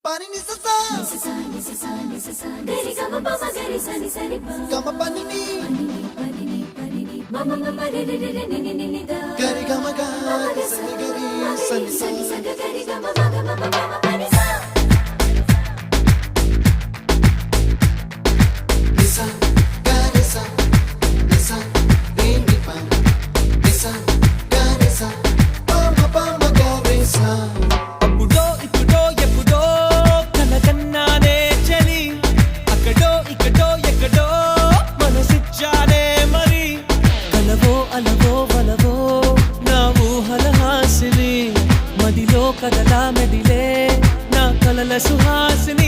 pani ni sa sa gari ga ma pa gari sa ni pa ga ma pani ni ma ma ma re re re ni ni ni da gari ga ma ga sa ni gari sa ni sa gari ga ma ga ma pani sa ni sa gari sa ni sa ni pa ni sa gari sa pa ma gari sa కదలా మెదిలే నా కలల సుహాసిని